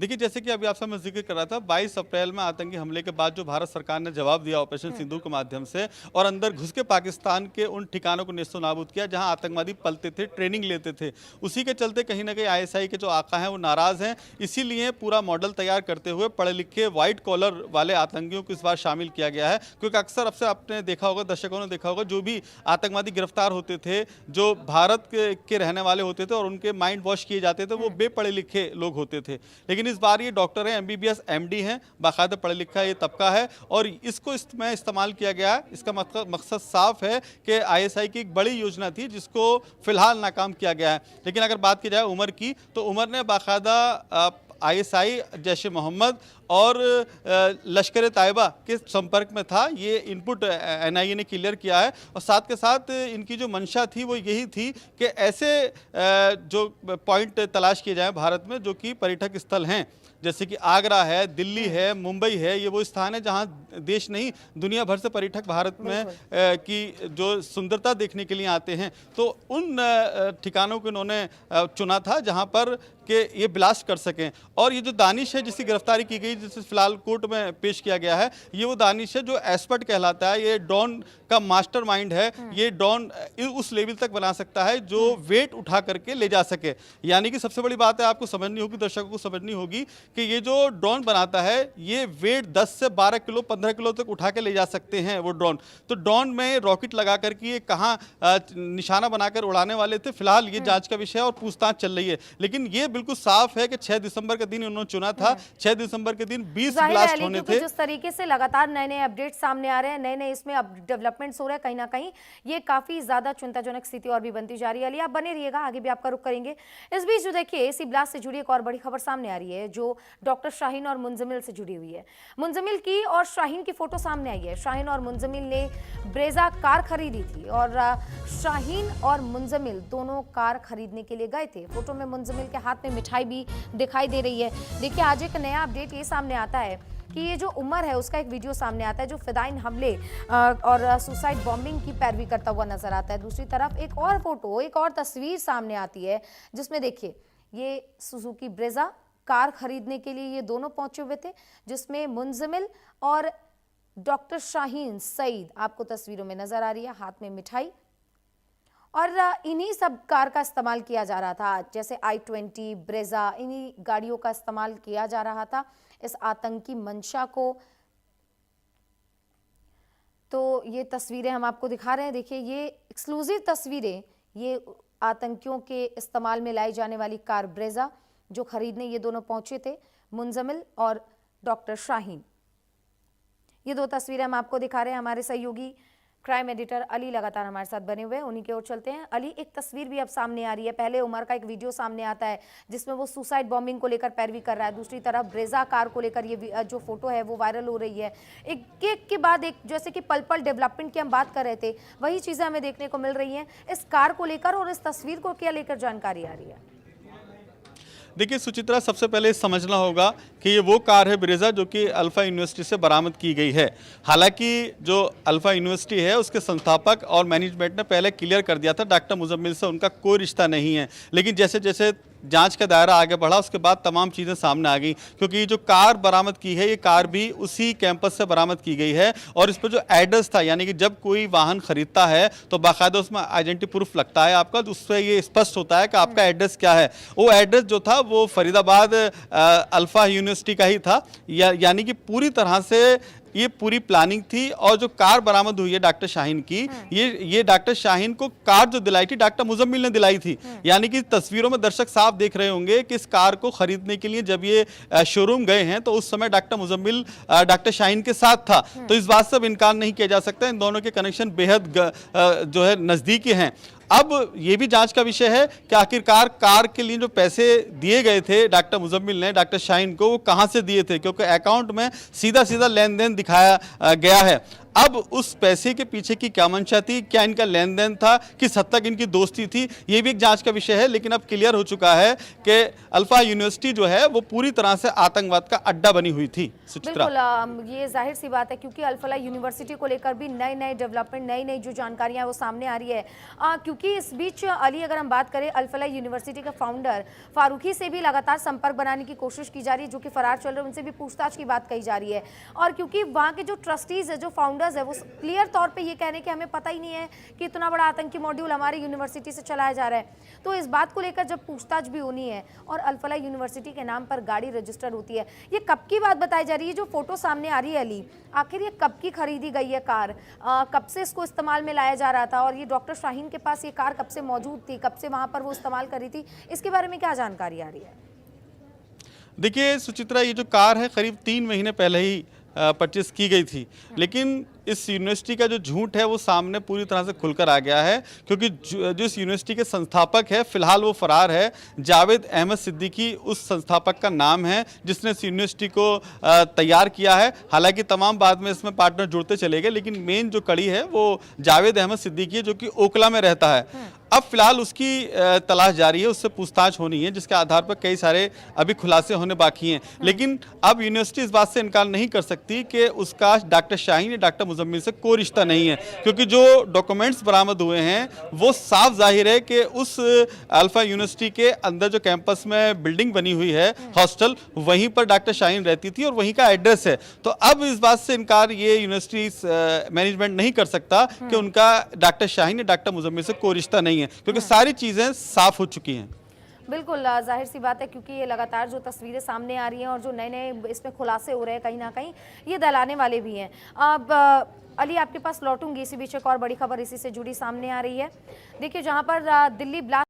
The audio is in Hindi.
देखिए, जैसे कि अभी आपसे मैं जिक्र कर रहा था, 22 अप्रैल में आतंकी हमले के बाद जो भारत सरकार ने जवाब दिया ऑपरेशन सिंदूर के माध्यम से और अंदर घुस के पाकिस्तान के उन ठिकानों को नेस्तनाबूद किया जहां आतंकवादी पलते थे, ट्रेनिंग लेते थे। उसी के चलते कहीं ना कहीं आईएसआई के जो आका हैं वो नाराज हैं, इसीलिए पूरा मॉडल तैयार करते हुए पढ़े लिखे व्हाइट कॉलर वाले आतंकियों को इस बार शामिल किया गया है। क्योंकि अक्सर आपसे आपने देखा होगा, दर्शकों ने देखा होगा, जो भी आतंकवादी गिरफ्तार होते थे, जो भारत के रहने वाले होते थे और उनके माइंड वॉश किए जाते थे, वो बेपढ़े लिखे लोग होते थे। लेकिन इस बार ये डॉक्टर हैं, एमबीबीएस एमडी हैं, बाकायदा पढ़ा लिखा ये तबका है और इसको इसमें इस्तेमाल किया गया है। इसका मकसद साफ है कि आईएसआई की एक बड़ी योजना थी जिसको फिलहाल नाकाम किया गया है। लेकिन अगर बात की जाए उमर की, तो उमर ने बाकायदा आईएसआई, जैश ए मोहम्मद और लश्कर तैयबा के संपर्क में था। ये इनपुट एनआईए ने क्लियर किया है और साथ के साथ इनकी जो मंशा थी वो यही थी कि ऐसे जो पॉइंट तलाश किए जाएं भारत में जो कि पर्यटक स्थल हैं, जैसे कि आगरा है, दिल्ली है, मुंबई है। ये वो स्थान है जहां देश नहीं दुनिया भर से पर्यटक भारत में की जो सुंदरता देखने के लिए आते हैं। तो उन ठिकानों को इन्होंने चुना था जहां पर कि ये ब्लास्ट कर सकें। और ये जो दानिश है जिसकी गिरफ्तारी की गई, जिसे फिलहाल कोर्ट में पेश किया गया है, ये वो दानिश है जो एक्सपर्ट कहलाता है। ये डॉन का मास्टरमाइंड है। ये डॉन उस लेवल तक बना सकता है जो वेट उठा करके ले जा सके। यानी कि सबसे बड़ी बात है, आपको समझनी होगी, दर्शकों को समझनी होगी कि ये जो ड्रोन बनाता है ये वेट 10 से 12 किलो 15 किलो तक उठा के ले जा सकते हैं वो ड्रोन। तो ड्रोन में रॉकेट लगा करके ये कहाँ निशाना बनाकर उड़ाने वाले थे, फिलहाल ये जांच का विषय है और पूछताछ चल रही है। लेकिन ये बिल्कुल साफ है कि 6 दिसंबर के दिन उन्होंने चुना था। 6 दिसंबर के दिन 20 ब्लास्ट होने थे। जिस तरीके से लगातार नए नए अपडेट सामने आ रहे हैं, नए नए इसमें डेवलपमेंट्स हो रहे हैं, कहीं ना कहीं ये काफी ज्यादा चिंताजनक स्थिति और भी बनती जा रही है। अली, आप बने रहिएगा, आगे भी आपका रुख करेंगे। इस बीच जो देखिए एसी ब्लास्ट से जुड़ी एक और बड़ी खबर सामने आ रही है जो डॉक्टर शाहीन और मुंजमिल से जुड़ी हुई है। मुंजमिल की और शाहीन की फोटो सामने आई है। शाहीन और मुंजमिल ने ब्रेजा कार खरीदी थी और शाहीन और मुंजमिल दोनों कार खरीदने के लिए गए थे। फोटो में मुंजमिल के हाथ में मिठाई भी दिखाई दे रही है। देखिए, आज एक नया अपडेट ये सामने आता है कि ये जो उमर है उसका एक वीडियो सामने आता है जो फिदाइन हमले और सुसाइड बॉम्बिंग की पैरवी करता हुआ नजर आता है। दूसरी तरफ एक और फोटो, एक और तस्वीर सामने आती है जिसमें देखिए ये सुजुकी ब्रेजा कार खरीदने के लिए ये दोनों पहुंचे हुए थे, जिसमें मुंजमिल और डॉक्टर शाहीन सईद आपको तस्वीरों में नजर आ रही है, हाथ में मिठाई। और इन्हीं सब कार का इस्तेमाल किया जा रहा था, जैसे i20 ब्रेजा, इन्हीं गाड़ियों का इस्तेमाल किया जा रहा था इस आतंकी मंशा को। तो ये तस्वीरें हम आपको दिखा रहे हैं। देखिए, ये एक्सक्लूसिव तस्वीरें, ये आतंकियों के इस्तेमाल में लाई जाने वाली कार ब्रेजा जो खरीदने ये दोनों पहुंचे थे, मुंजमिल और डॉक्टर शाहीन। ये दो तस्वीरें हम आपको दिखा रहे हैं। हमारे सहयोगी क्राइम एडिटर अली लगातार हमारे साथ बने हुए हैं, उन्हीं की ओर चलते हैं। अली, एक तस्वीर भी अब सामने आ रही है। पहले उमर का एक वीडियो सामने आता है जिसमें वो सुसाइड बॉम्बिंग को लेकर पैरवी कर रहा है। दूसरी तरफ ब्रेजा कार को लेकर ये जो फोटो है वो वायरल हो रही है। एक के बाद एक, जैसे कि पल पल डेवलपमेंट की हम बात कर रहे थे, वही चीजें हमें देखने को मिल रही हैं इस कार को लेकर। और इस तस्वीर को क्या लेकर जानकारी आ रही है? देखिए सुचित्रा, सबसे पहले समझना होगा कि ये वो कार है ब्रेजा जो कि अल्फा यूनिवर्सिटी से बरामद की गई है। हालांकि जो अल्फा यूनिवर्सिटी है उसके संस्थापक और मैनेजमेंट ने पहले क्लियर कर दिया था डॉक्टर मुजम्मिल से उनका कोई रिश्ता नहीं है। लेकिन जैसे जैसे जांच का दायरा आगे बढ़ा उसके बाद तमाम चीज़ें सामने आ गई, क्योंकि ये जो कार बरामद की है ये कार भी उसी कैंपस से बरामद की गई है। और इस पर जो एड्रेस था, यानी कि जब कोई वाहन खरीदता है तो बाकायदा उसमें आइडेंटिटी प्रूफ लगता है आपका, तो उससे ये स्पष्ट होता है कि आपका एड्रेस क्या है। वो एड्रेस जो था वो फरीदाबाद अल्फा यूनिवर्सिटी का ही था। यानी कि पूरी तरह से ये पूरी प्लानिंग थी। और जो कार बरामद हुई है डॉक्टर शाहीन की, ये डॉक्टर शाहीन को कार जो दिलाई थी डॉक्टर मुजम्मिल ने दिलाई थी। यानी कि तस्वीरों में दर्शक साफ देख रहे होंगे कि इस कार को खरीदने के लिए जब ये शोरूम गए हैं तो उस समय डॉक्टर मुजम्मिल डॉक्टर शाहीन के साथ था। तो इस बात से अब इनकार नहीं किया जा सकता, इन दोनों के कनेक्शन बेहद जो है नजदीकी हैं। अब ये भी जांच का विषय है कि आखिरकार कार के लिए जो पैसे दिए गए थे डॉक्टर मुजम्मिल ने डॉक्टर शाहीन को, वो कहां से दिए थे, क्योंकि अकाउंट में सीधा सीधा लेन देन दिखाया गया है। अब उस पैसे के पीछे की क्या मंशा थी, क्या इनका लेन देन था, किस हद तक इनकी दोस्ती थी, ये भी एक जांच का विषय है। लेकिन अब क्लियर हो चुका है कि अल्फा यूनिवर्सिटी जो है वो पूरी तरह से आतंकवाद का अड्डा बनी हुई थी। सुचित्रा, बिल्कुल ये जाहिर सी बात है क्योंकि अल्फला यूनिवर्सिटी को लेकर भी नए नए डेवलपमेंट, नई नई जो जानकारियां वो सामने आ रही है। क्योंकि इस बीच अली, अगर हम बात करें अल्फला यूनिवर्सिटी का फाउंडर फारूकी से भी लगातार संपर्क बनाने की कोशिश की जा रही है, जो कि फरार चल रहे हैं, उनसे भी पूछताछ की बात कही जा रही है। और क्योंकि वहाँ के जो ट्रस्टीज है, जो फाउंडर्स है, वो क्लियर तौर पर ये कह रहे हैं कि हमें पता ही नहीं है कि इतना बड़ा आतंकी मॉड्यूल हमारी यूनिवर्सिटी से चलाया जा रहा है। तो इस बात को लेकर जब पूछताछ भी होनी है और अल्फला यूनिवर्सिटी के नाम पर गाड़ी रजिस्टर होती है, ये कब की बात बताई जा रही है? जो फोटो सामने आ रही है अली, आखिर ये कब की खरीदी गई है कार? कब से इसको इस्तेमाल में लाया जा रहा था? और ये डॉक्टर शाहीन के पास ये कार कब से मौजूद थी, कब से वहां पर वो इस्तेमाल कर रही थी? इसके बारे में क्या जानकारी आ रही है? देखिए सुचित्रा, ये जो कार है करीब 3 महीने पहले ही परचेस की गई थी। लेकिन इस यूनिवर्सिटी का जो झूठ है वो सामने पूरी तरह से खुलकर आ गया है, क्योंकि जो इस यूनिवर्सिटी के संस्थापक है फिलहाल वो फरार है। जावेद अहमद सिद्दीकी उस संस्थापक का नाम है जिसने इस यूनिवर्सिटी को तैयार किया है। हालांकि तमाम बाद में इसमें पार्टनर जुड़ते चले गए, लेकिन मेन जो कड़ी है वो जावेद अहमद सिद्दीकी है, जो कि ओखला में रहता है। अब फिलहाल उसकी तलाश जारी है, उससे पूछताछ होनी है, जिसके आधार पर कई सारे अभी खुलासे होने बाकी हैं। लेकिन अब यूनिवर्सिटी इस बात से इनकार नहीं कर सकती कि उसका डॉक्टर शाहीन या डॉक्टर मुजम्मिल से कोई रिश्ता नहीं है, क्योंकि जो डॉक्यूमेंट्स बरामद हुए हैं वो साफ जाहिर है कि उस अल्फा यूनिवर्सिटी के अंदर जो कैंपस में बिल्डिंग बनी हुई है, हॉस्टल, वहीं पर डॉक्टर शाहीन रहती थी और वहीं का एड्रेस है। तो अब इस बात से इनकार ये यूनिवर्सिटी मैनेजमेंट नहीं कर सकता कि उनका डॉक्टर शाहीन या डॉक्टर मुजम्मिल से कोई रिश्ता नहीं है, क्योंकि सारी चीजें साफ हो चुकी हैं। बिल्कुल जाहिर सी बात है, क्योंकि ये लगातार जो तस्वीरें सामने आ रही हैं और जो नए नए इसमें खुलासे हो रहे हैं, कहीं ना कहीं ये दहलाने वाले भी हैं। अब अली, आपके पास लौटूंगी, इसी बीच एक और बड़ी खबर इसी से जुड़ी सामने आ रही है। देखिए, जहां पर दिल्ली ब्लास्ट